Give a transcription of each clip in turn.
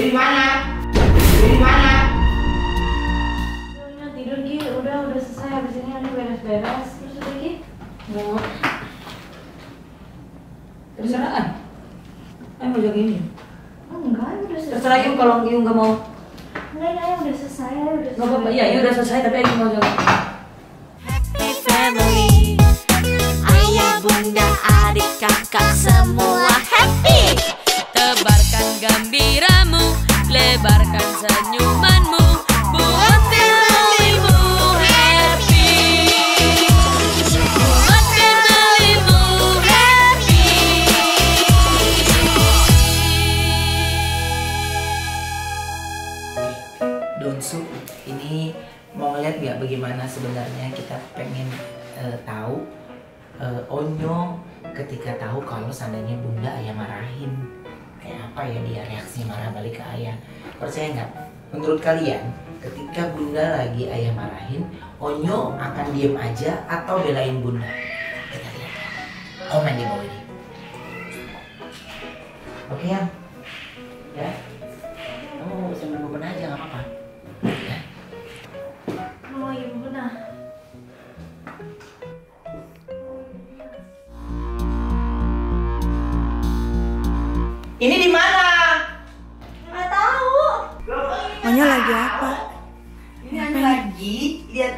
Jadi di mana? Jadi di mana? Tidur Ki, udah selesai. Habis ini nanti beres-beres. Terus udah Ki? Mau terserah. Mau jaga ini. Enggak, udah selesai. Terserah Yu kalau Yu nggak mau. Enggak, udah selesai. Nggak apa-apa. Iya, Yu udah selesai tapi Yu mau jaga. Happy family, ayah, bunda, adik, kakak semua happy. Tebarkan gembiramu, lebarkan senyumanmu, buat familymu happy. Buat familymu happy. Donsu, ini mau ngeliat nggak bagaimana sebenarnya kita pengen tahu Onyo ketika tahu kalau seandainya bunda ayah marahin, kayak apa ya dia reaksi marah balik ke ayah. Percaya nggak? Menurut kalian ketika bunda lagi ayah marahin, Onyo akan diem aja atau belain bunda? Kita lihat, komen di bawah ini. Oke ya? Ya? Kamu sambil bebenah aja nggak apa-apa. Ya? Oh iya benar. Ini di mana? Nggak tahu. Onyo lagi apa? Ini Onyo lagi lihat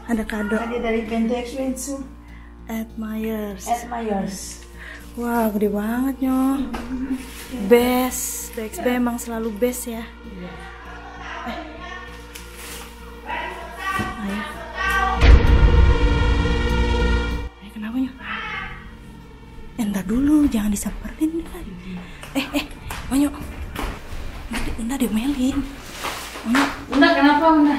Ada kado. hadiah dari Bento Expensu. Admires. Admires. Wah, gede banget Nyo. Best. BXB emang selalu best ya. Ayah. Kenapa Nyo? Entar dulu, jangan disamperin kan. Onyo. Bunda diomelin. Onyo. Bunda kenapa Bunda?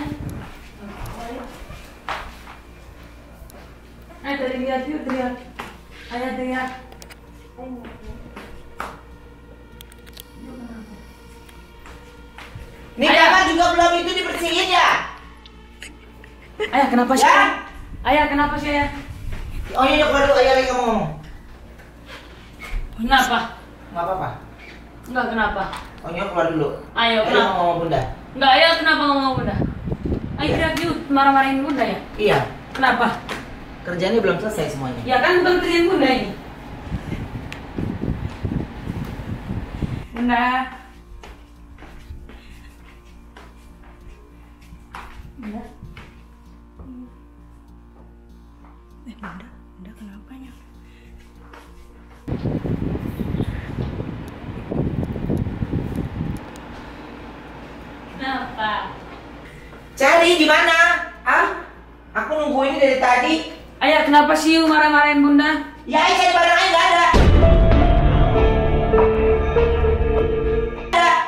Ayo tadi lihat Yu teriak. Ayah teriak. Ini kamar juga belum itu dibersihin ya? Ayah kenapa sih? Ya? Ayah kenapa sih ayah? Onyo keluar dulu, ayah lagi ngomong. Kenapa? Nggak apa-apa. Enggak kenapa? Onyo keluar dulu. Ayo Ayah kenapa? ngomong bunda. Enggak ayah kenapa ngomong Bunda? Ayah Iya. teriak Yu marah-marahin Bunda ya? Iya, Kenapa? kerjaannya belum selesai semuanya. Ya kan bukan kerjaan Bunda ini. Bunda. Bunda. Bunda kenapa Nyo? Kenapa? Cari di mana? Ah? Aku nungguin dari tadi. Ayah kenapa sih Yu marah-marahin Bunda? Ya, ayah cari barang ayah nggak ada.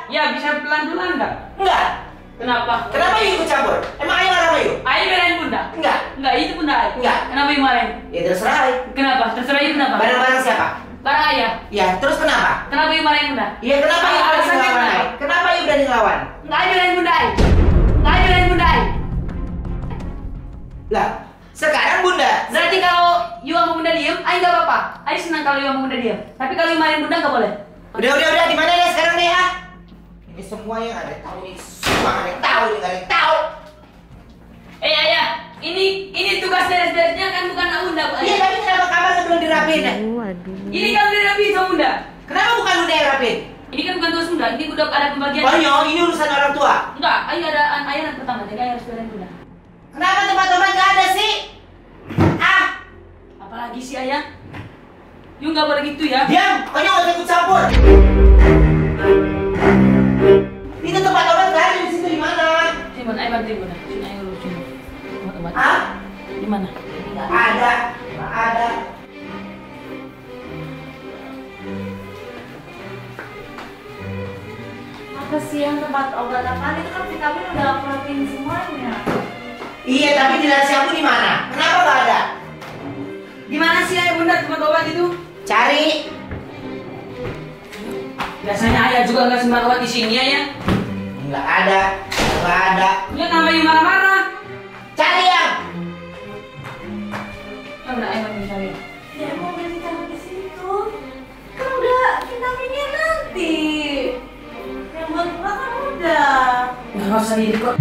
Ya bisa pelan-pelan enggak? Enggak. Kenapa? Kenapa Yu ikut campur? Emang ayah marah sama Yu? Ayah belain Bunda? Enggak. Enggak, itu Bunda ayah. Enggak. Kenapa Yu marahin? Ya terserah ayah. Kenapa? Terserah Yu kenapa? Barang-barang siapa? Barang ayah. Ya, terus kenapa? Kenapa Yu marahin Bunda? Ya kenapa Yu berani Alasannya ngelawan kenapa? ayah? Kenapa Yu berani ngelawan? Enggak ayah belain Bunda ayah. Enggak ayah belain Bunda ayah. Lah, sekarang bunda. Berarti kalau Yu sama Bunda diem, ayah nggak apa-apa. Ayah senang kalau Yu sama Bunda diem. Tapi kalau Yu marahin Bunda nggak boleh. Udah, di mana ya sekarang deh ya? Ini semua yang ada tahu nih, semua ada yang tahu nih, nggak ada yang tahu. Ayah, ini tugas beres-beresnya kan bukan sama Bunda, Bu. Iya, Ayah. tapi kenapa kamarnya belum dirapiin ya? Waduh. Ini kan udah rapi sama Bunda. Kenapa bukan bunda yang rapiin? Ini kan bukan tugas Bunda, ini udah ada pembagian. Onyo, ini urusan orang tua. Enggak, ayah ada ayah anak pertama, jadi ayah harus belain Bunda. Kenapa tempat obat nggak ada sih? Ah, Apalagi sih ayah? Yu nggak boleh gitu ya. diam, Onyo nggak usah ikut campur. Itu tempat obat nggak ada di situ di mana? Simon, ayah bantuin Bunda. Sini ayah urusin. Obat. Ah, Di mana? nggak ada, nggak ada. Apa sih yang tempat obat apaan? Itu kan vitamin udah aku rapiin semuanya. Iya, tapi di nasi aku di mana? Kenapa nggak ada? Di mana sih ayah Bunda tempat obat itu? Cari. Biasanya ayah juga nggak sembarang obat di sini ayah. Nggak ada, nggak ada. Ya kenapa Yu marah-marah? Cari yang. Mana ayah bantuin cari. Ya mau beli vitamin di situ. Kan udah vitaminnya nanti. Yang nggak usah di-record.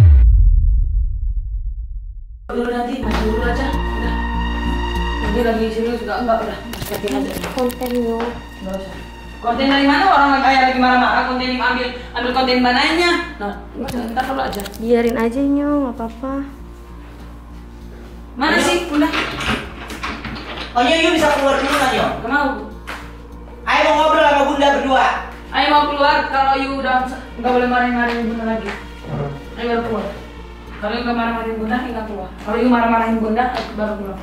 Dulu nanti, maju dulu aja. Udah. Ini lagi serius juga enggak udah. Masukin aja. Kontennya. Nggak usah. Konten dari mana? Orang lagi marah-marah. Konten ambil konten mananya. Nah, ntar dulu aja. Biarin aja Nyo, nggak apa-apa. Mana sih? Udah. Oh Nyo bisa keluar dulu kan Nyo? Gak mau. Ayo mau ngobrol sama bunda berdua. Ayo mau keluar. Kalau you udah nggak boleh marahin bunda lagi. Ayo baru keluar. Kalau you nggak marah-marahin bunda, you nggak keluar. Kalau you marah-marahin bunda, baru keluar.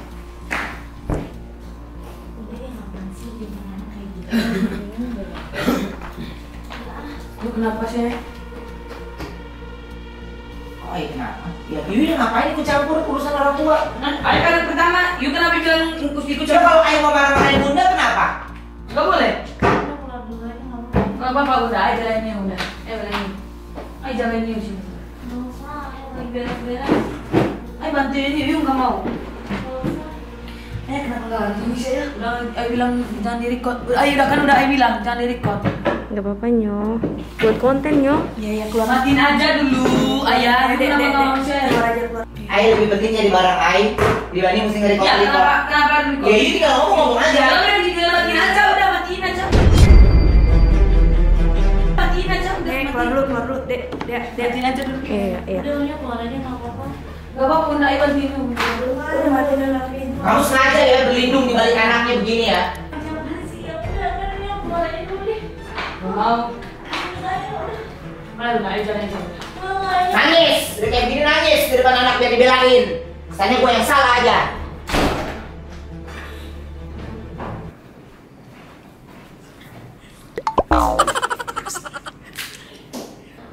Lu kenapa sih? Oh iya kenapa? Ya Yuyu ngapain ikut campur urusan orang tua? Nah, ayo kan pertama, you kenapa bilang ikut Coba kalau Ayo mau marah-marahin bunda kenapa? Gak boleh. Udah keluar dulu aja nggak apa-apa. Gak apa-apa, udah ayo jalannya udah. Jalannya. Ayo jalannya sini. Nggak usah, ayo lagi beres-beres. Ayo bantuin you nggak mau. Nggak usah. Kenapa nggak bisa ya? Udah, ayo bilang jangan di-record. Ayo udah kan udah ayo bilang jangan di-record. Nggak apa-apa Nyo. Buat konten Nyo. Iya keluar. Matiin aja dulu, ayah. Kenapa nggak share? Keluar aja keluar. Ayo lebih penting jadi barang Ayo dibanding mesti nge-record Ya record. kenapa di-record? Ya Yuyu tinggal ngomong aja. Ya udah matiin aja, udah matiin aja. Matiin aja udah. Keluar dulu, Dek. Matiin aja dulu. Iya. Udah Nyo keluar aja nggak apa-apa. Gak apa-apa, udah ayo bantuin dulu. Udah matiin lagi. Kamu sengaja ya berlindung di balik anaknya begini ya. Jangan sih, ya udah kan Nyo keluar aja dulu deh. Gak mau. Ayo udah. Ayo udah ayo jalan aja. Ayo. Nangis, udah kayak gini nangis di depan anak biar dibelain. Kesannya gue yang salah aja.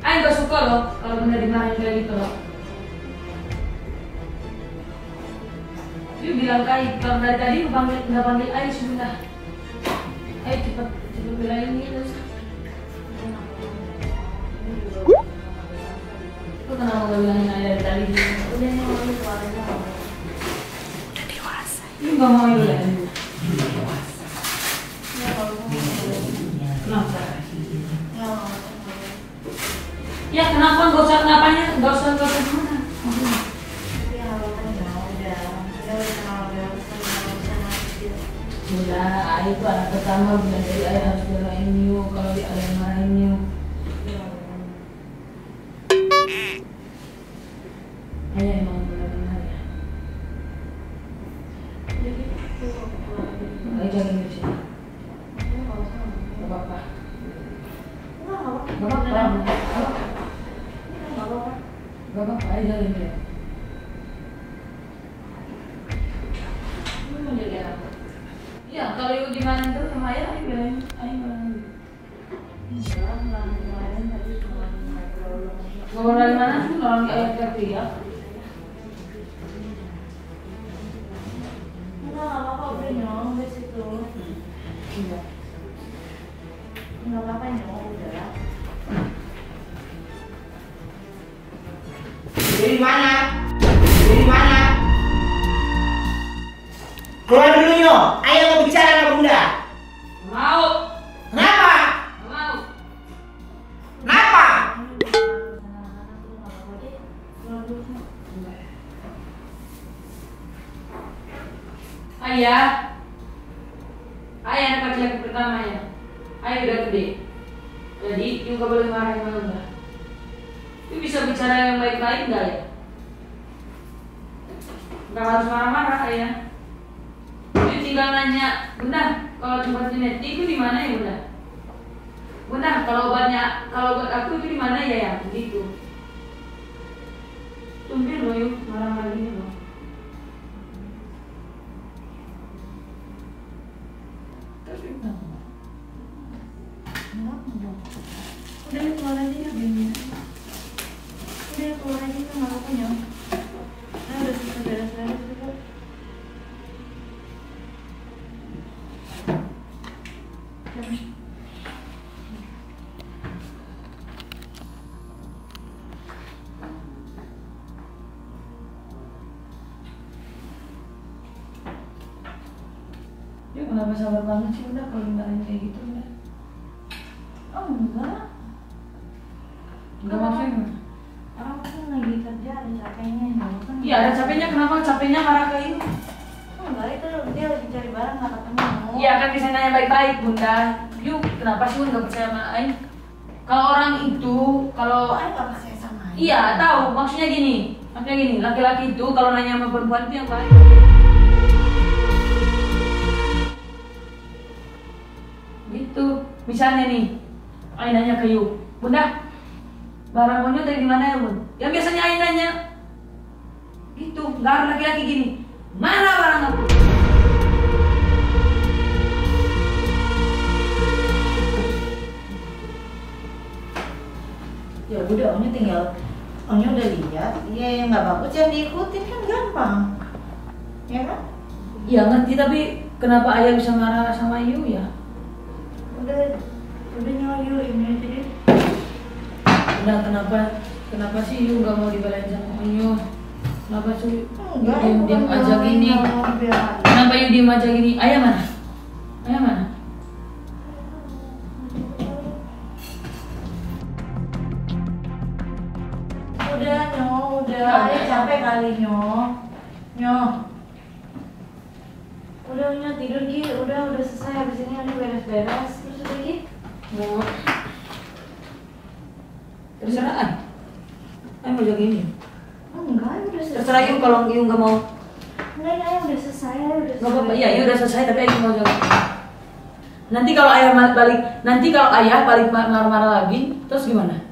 Ayo gak suka loh kalau bunda dimarahin kayak gitu loh. You bilang Kai, kalau dari tadi nggak panggil Ayo sih bunda. Ayo cepet belain gitu. Lu kenapa nggak bilangin Ayo dari tadi? Udah Nyo lagi keluar aja nggak apa-apa. You nggak mau ya? Ya kalau mau. Kenapa? Ya nggak apa-apa. Ya kenapa nggak usah kenapanya? Nggak usah gimana? Ya nggak apa-apa Nyo, udah. Udah kenal udah gitu. Udah, Ayo tuh anak pertama bilang jadi Ayo harus belain you kalau dia ada yang marahin you. Ayo emang benar-benar ya. Ayo jalan di sini. Gak apa-apa. Gak apa-apa. Gak apa-apa. Ayo jalan dia. Lu mau jadi apa? Iya, kalau ibu gimana tuh sama ayah, ayo bilangin. Ayo bilangin. Ngobrol dari mana sih? Orang di ayah teriak. Enggak apa-apa udah Nyo, udah situ. Iya. Nggak apa-apa Nyo, udah. Dari mana? Dari mana? Keluar dulu Nyo. Ayo mau bicara sama bunda. Mau. Kenapa? Mau. Kenapa? Ayah. Ayah anak laki-laki pertama ya. Ayah udah gede. Jadi juga boleh marah sama bunda. You bisa bicara yang baik-baik nggak ya? Nggak harus marah-marah ayah. You tinggal nanya, bunda, kalau tempat genetik itu di mana ya bunda? Bunda, kalau buat aku itu di mana ya ya? Begitu. Tumben loh yuk marah-marah gini loh. Udah keluar aja ya Bim. Udah keluar aja nggak apa-apa Nyo. Nah udah selesai beres-beres juga. Yuk kenapa sabar banget sih udah kalau dimarahin kayak gitu udah. Oh enggak. Enggak maksudnya gimana? Orang Iya ada capeknya, kenapa capeknya marah ke Ayu? Enggak, itu dia lagi cari barang nggak ketemu. Iya kan bisa nanya baik-baik Bunda. Yuk kenapa sih Bunda nggak percaya sama Ayu? Kalau orang itu, kalau Kok Ayu nggak percaya sama Ayu? iya tahu, maksudnya gini, laki-laki itu kalau nanya sama perempuan itu yang baik. Gitu, misalnya nih, Ayu nanya ke Yu, Bunda, barang Onyo dari mana ya Bun? Yang biasanya Ayu nanya, gitu, nggak ada laki-laki gini, mana barang aku? Ya udah, Onyo udah lihat, iya yang nggak bagus yang diikutin kan gampang, ya kan? Ya ngerti, tapi kenapa Ayah bisa marah sama Yu ya? Udah nyoyu ini aja deh. Udah kenapa sih Yu nggak mau dibelain sama Onyo? Kenapa sih Enggak, diam aja gini? Biar Kenapa Yu diem aja gini? Ayah mana? Ayah mana? udah udah. Ayah capek kali Nyo. Udah Nyo tidur Ki, udah selesai habis ini Nyo beres-beres terus udah Ki. Mau terserah Ay. Ayah mau jaga ini. Enggak, udah selesai. Terserah Yu kalau Yu nggak mau. Enggak, Ayah udah selesai, Nggak apa-apa. Iya Yu udah selesai tapi Ayah mau jaga. Nanti kalau Ayah balik marah-marah lagi, terus gimana?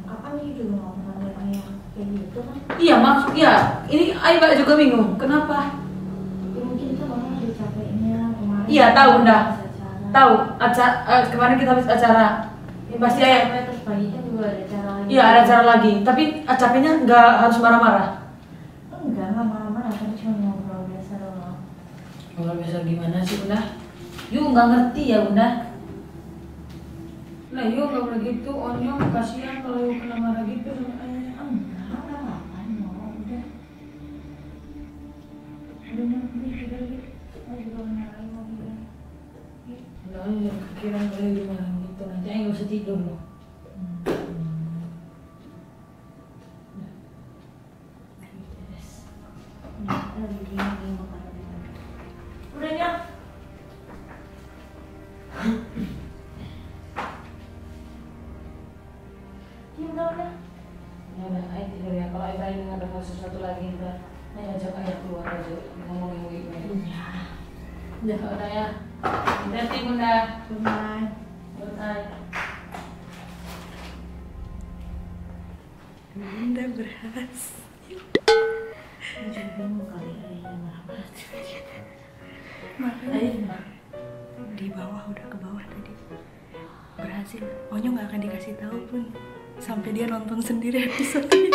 Kapan nih juga ngomong Ayah kayak gitu kan? Iya iya. Ini Ayah juga bingung. Kenapa? Ya mungkin kan orang ada capeknya kemarin. Iya tahu Bunda. Acara. Tahu kemarin kita habis acara. Ini pasti Ayah. Terus paginya juga ada acara lagi. Iya ada acara lagi. Tapi capeknya nggak harus marah-marah. Enggak marah-marah, kan cuma ngobrol biasa doang. Kalau bisa gimana sih Bunda? Yu nggak ngerti ya Bunda. Nah Yu nggak boleh gitu. Onyo kasihan kalau Yu kena marah gitu sama Ayah. Enggak apa-apa, udah. Udah nanti tidur gitu. Mau juga marahin mau juga. Udah Ayah kepikiran kalau Yu marah gitu. Nanti Ayah nggak usah tidur loh. Udah Nyo. Udah. Ya udah Ayah tidur ya. Kalau Ayah dengar ada sesuatu lagi ntar Ayah ajak Ayah keluar aja ngomongin begini. Iya. Udah ya. Hati-hati Bunda. Good night. Good night. Bunda berhasil. Jadi bingung kali Ayah marah-marah. Makanya di bawah, udah ke bawah tadi. Berhasil. Onyo nggak akan dikasih tahu pun sampai dia nonton sendiri episode ini.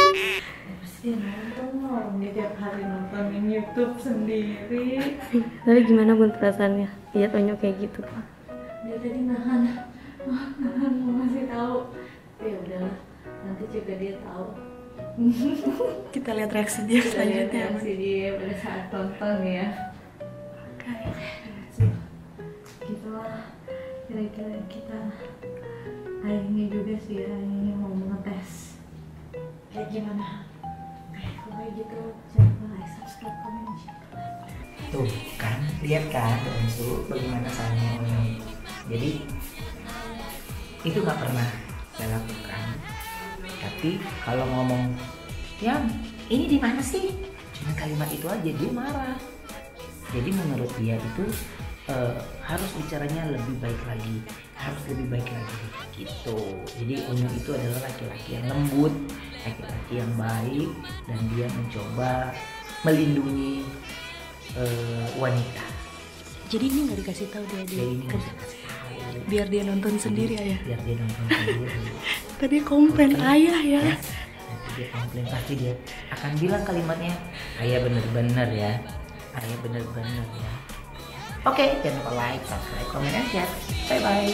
Pasti nonton loh, dia tiap hari nontonin YouTube sendiri. Tapi gimana Bun perasaannya lihat Onyo kayak gitu Pak? Dia tadi nahan mau ngasih tahu. Ya udahlah, nanti juga dia tahu. Kita lihat reaksi dia Kita lihat selanjutnya. reaksi dia pada saat tonton ya. Gitulah kira-kira kita hari ini juga sih ya, ini mau ngetes kayak gimana. Kalau kayak gitu jangan lupa like, subscribe, komen, share. Tuh kan, lihat kan Onsu bagaimana sayangnya Onyo. Jadi itu nggak pernah saya lakukan. Tapi kalau ngomong, ya ini di mana sih? Cuma kalimat itu aja dia marah. Jadi menurut dia itu harus bicaranya lebih baik lagi, harus lebih baik lagi gitu. Jadi Onyo itu adalah laki-laki yang lembut, laki-laki yang baik, dan dia mencoba melindungi wanita. Jadi ini nggak dikasih tahu dia Jadi ini nggak usah kasih tahu. biar dia nonton sendiri Ayah. Biar dia nonton sendiri. Tadi komplain Oke. Ayah ya. Ya, nanti dia komplain, pasti dia akan bilang kalimatnya, Ayah bener-bener ya, Ayah bener-bener ya. Oke, jangan lupa like, subscribe, comment, and share. Bye bye.